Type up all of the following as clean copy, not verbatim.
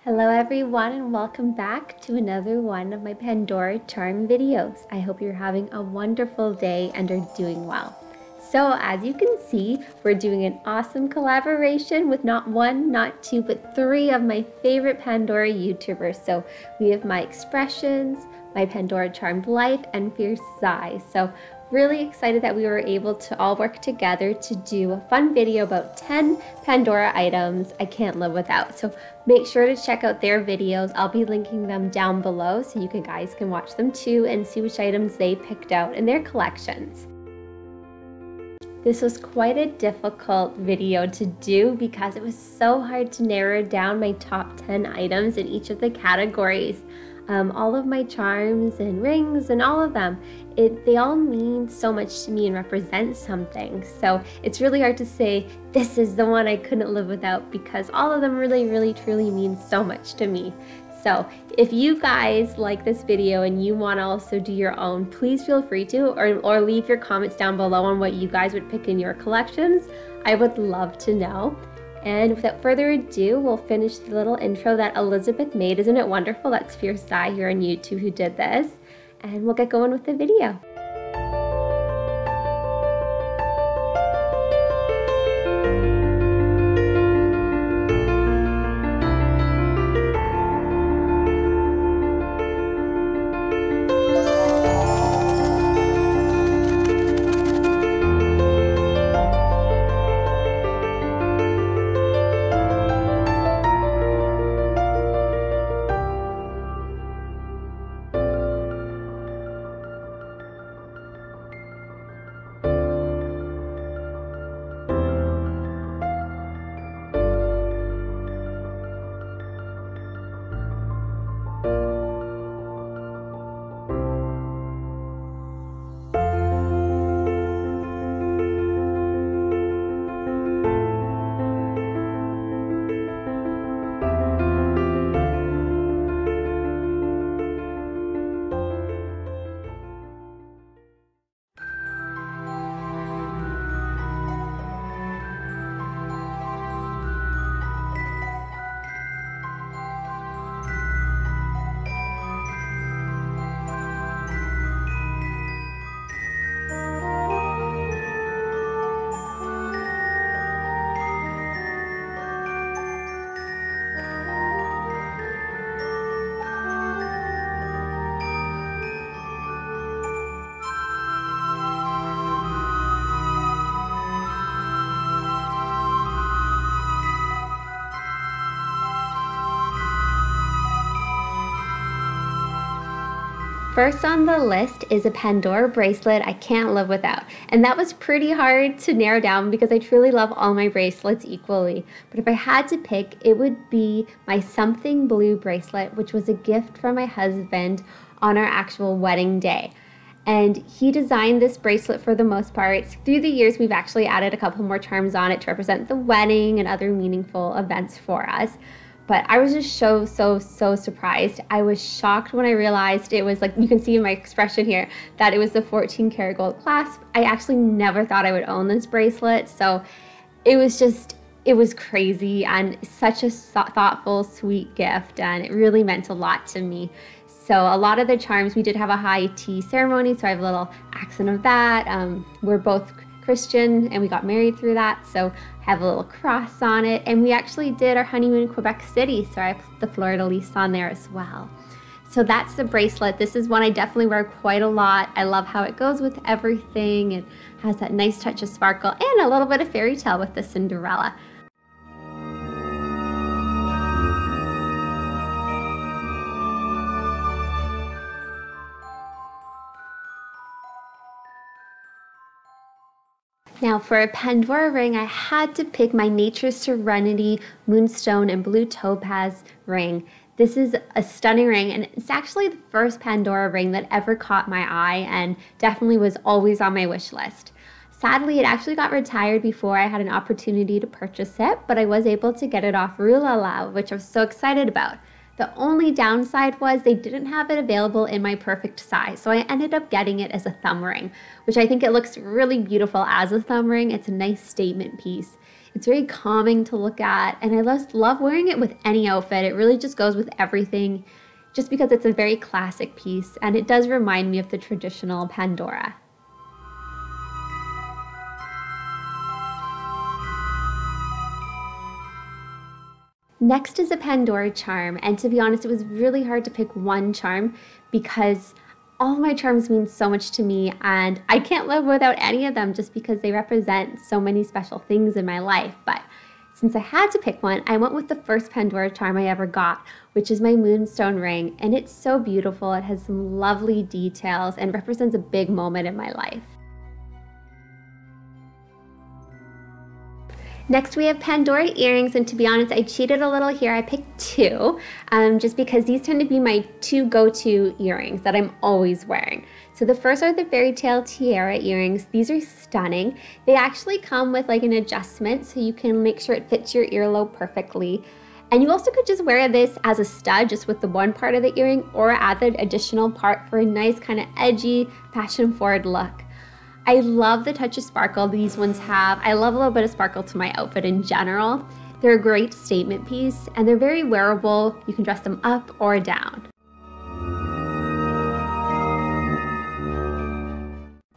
Hello everyone and welcome back to another one of my Pandora charm videos. I hope you're having a wonderful day and are doing well. So as you can see, we're doing an awesome collaboration with not one, not two, but three of my favorite Pandora YouTubers. So we have My Expressions, My Pandora Charmed Life, and Fierce Zai. So really excited that we were able to all work together to do a fun video about 10 Pandora items I can't live without. So make sure to check out their videos. I'll be linking them down below so you guys can watch them too and see which items they picked out in their collections. This was quite a difficult video to do because it was so hard to narrow down my top 10 items in each of the categories. All of my charms and rings and all of them, they all mean so much to me and represent something. So it's really hard to say this is the one I couldn't live without because all of them really truly mean so much to me. So if you guys like this video and you want to also do your own, please feel free to or leave your comments down below on what you guys would pick in your collections. I would love to know. And without further ado, we'll finish the little intro that Elizabeth made. Isn't it wonderful? That's Fierce Zai here on YouTube who did this. And we'll get going with the video. First on the list is a Pandora bracelet I can't live without. And that was pretty hard to narrow down because I truly love all my bracelets equally. But if I had to pick, it would be my Something Blue bracelet, which was a gift from my husband on our actual wedding day. And he designed this bracelet for the most part. Through the years, we've actually added a couple more charms on it to represent the wedding and other meaningful events for us. But I was just so surprised. I was shocked when I realized it was, like you can see in my expression here, that it was the 14 karat gold clasp. I actually never thought I would own this bracelet. So it was crazy and such a thoughtful, sweet gift. And it really meant a lot to me. So a lot of the charms, we did have a high tea ceremony. So I have a little accent of that. We're both Christian and we got married through that, so I have a little cross on it, and we actually did our honeymoon in Quebec City, so I have the fleur-de-lis on there as well. So that's the bracelet. This is one I definitely wear quite a lot. I love how it goes with everything. It has that nice touch of sparkle and a little bit of fairy tale with the Cinderella. Now for a Pandora ring, I had to pick my Nature's Serenity Moonstone and Blue Topaz ring. This is a stunning ring, and it's actually the first Pandora ring that ever caught my eye and definitely was always on my wish list. Sadly, it actually got retired before I had an opportunity to purchase it, but I was able to get it off Rue La La, which I was so excited about. The only downside was they didn't have it available in my perfect size, so I ended up getting it as a thumb ring, which I think it looks really beautiful as a thumb ring. It's a nice statement piece. It's very calming to look at, and I love wearing it with any outfit. It really just goes with everything, just because it's a very classic piece, and it does remind me of the traditional Pandora. Next is a Pandora charm, and to be honest, it was really hard to pick one charm because all my charms mean so much to me, and I can't live without any of them just because they represent so many special things in my life. But since I had to pick one, I went with the first Pandora charm I ever got, which is my moonstone ring, and it's so beautiful. It has some lovely details and represents a big moment in my life. Next we have Pandora earrings, and to be honest, I cheated a little here. I picked two, just because these tend to be my two go-to earrings that I'm always wearing. So the first are the fairy tale tiara earrings. These are stunning. They actually come with like an adjustment so you can make sure it fits your earlobe perfectly. And you also could just wear this as a stud, just with the one part of the earring, or add the additional part for a nice kind of edgy, fashion-forward look. I love the touch of sparkle these ones have. I love a little bit of sparkle to my outfit in general. They're a great statement piece, and they're very wearable. You can dress them up or down.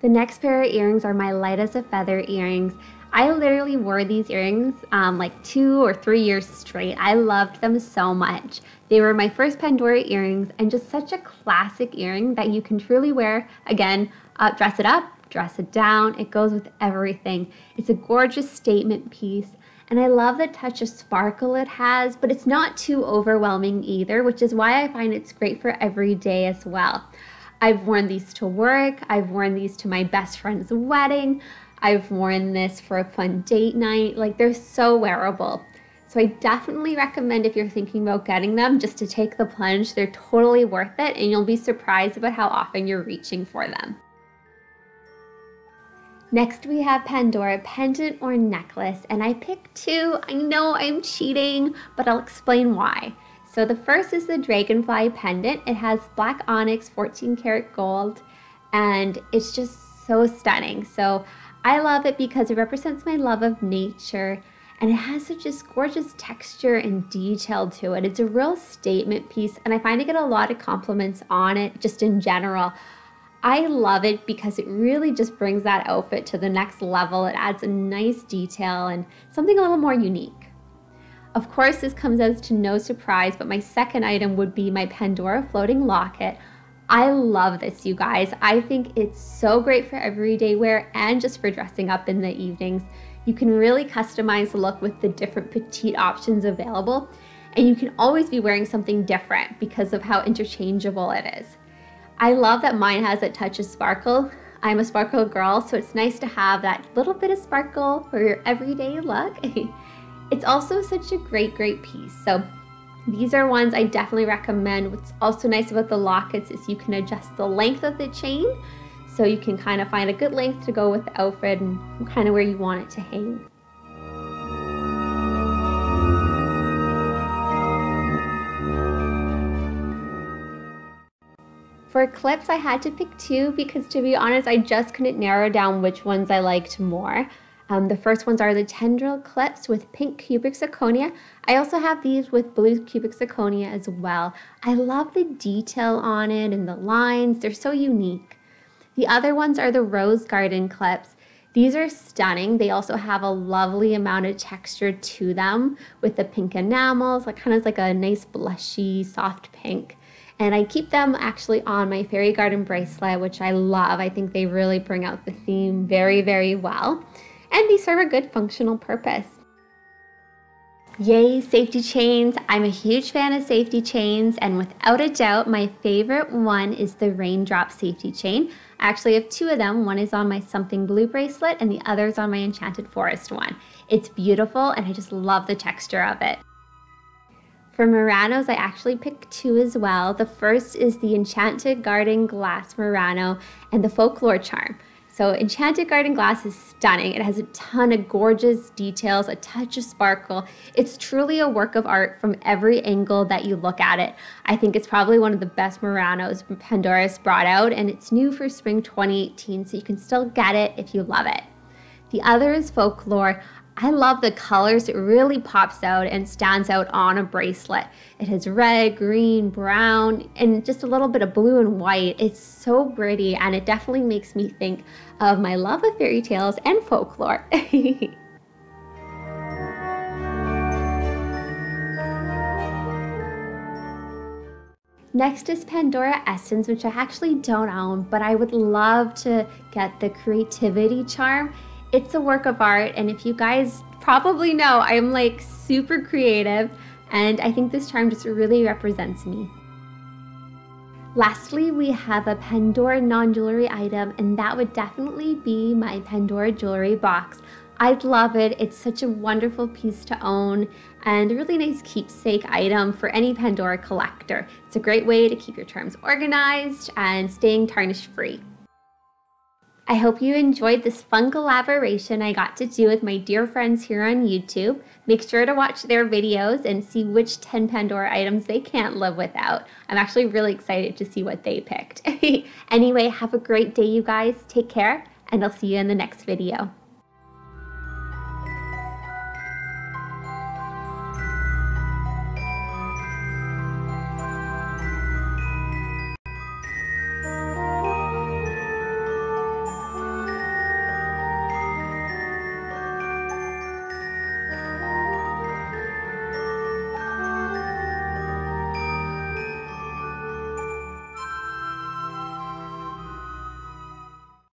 The next pair of earrings are my light as a feather earrings. I literally wore these earrings like 2 or 3 years straight. I loved them so much. They were my first Pandora earrings, and just such a classic earring that you can truly wear, again, dress it up, dress it down. It goes with everything. It's a gorgeous statement piece, and I love the touch of sparkle it has, but it's not too overwhelming either, which is why I find it's great for every day as well. I've worn these to work. I've worn these to my best friend's wedding. I've worn this for a fun date night. Like, they're so wearable. So I definitely recommend, if you're thinking about getting them, just to take the plunge. They're totally worth it, and you'll be surprised about how often you're reaching for them. Next we have Pandora pendant or necklace, and I picked two. I know I'm cheating, but I'll explain why. So the first is the Dragonfly pendant. It has black onyx, 14 karat gold, and it's just so stunning. So I love it because it represents my love of nature, and it has such a gorgeous texture and detail to it. It's a real statement piece, and I find I get a lot of compliments on it just in general. I love it because it really just brings that outfit to the next level. It adds a nice detail and something a little more unique. Of course, this comes as to no surprise, but my second item would be my Pandora floating locket. I love this, you guys. I think it's so great for everyday wear and just for dressing up in the evenings. You can really customize the look with the different petite options available, and you can always be wearing something different because of how interchangeable it is. I love that mine has a touch of sparkle. I'm a sparkle girl, so it's nice to have that little bit of sparkle for your everyday look. It's also such a great piece. So these are ones I definitely recommend. What's also nice about the lockets is you can adjust the length of the chain, so you can kind of find a good length to go with the outfit and kind of where you want it to hang. For clips, I had to pick two because, to be honest, I just couldn't narrow down which ones I liked more. The first ones are the tendril clips with pink cubic zirconia. I also have these with blue cubic zirconia as well. I love the detail on it and the lines. They're so unique. The other ones are the rose garden clips. These are stunning. They also have a lovely amount of texture to them with the pink enamels, like kind of like a nice blushy, soft pink. And I keep them actually on my fairy garden bracelet, which I love. I think they really bring out the theme very well. And they serve a good functional purpose. Yay, safety chains. I'm a huge fan of safety chains, and without a doubt, my favorite one is the raindrop safety chain. I actually have two of them. One is on my Something Blue bracelet, and the other is on my Enchanted Forest one. It's beautiful, and I just love the texture of it. For Muranos, I actually picked two as well. The first is the Enchanted Garden Glass Murano and the Folklore Charm. So Enchanted Garden Glass is stunning. It has a ton of gorgeous details, a touch of sparkle. It's truly a work of art from every angle that you look at it. I think it's probably one of the best Muranos Pandora's brought out, and it's new for spring 2018, so you can still get it if you love it. The other is Folklore. I love the colors. It really pops out and stands out on a bracelet. It has red, green, brown, and just a little bit of blue and white. It's so pretty, and it definitely makes me think of my love of fairy tales and folklore. Next is Pandora Essence, which I actually don't own, but I would love to get the Creativity charm. It's a work of art, and if you guys probably know, I'm like super creative, and I think this charm just really represents me. Lastly, we have a Pandora non-jewelry item, and that would definitely be my Pandora jewelry box. I'd love it. It's such a wonderful piece to own and a really nice keepsake item for any Pandora collector. It's a great way to keep your charms organized and staying tarnish free. I hope you enjoyed this fun collaboration I got to do with my dear friends here on YouTube. Make sure to watch their videos and see which 10 Pandora items they can't live without. I'm actually really excited to see what they picked. Anyway, have a great day, you guys. Take care, and I'll see you in the next video.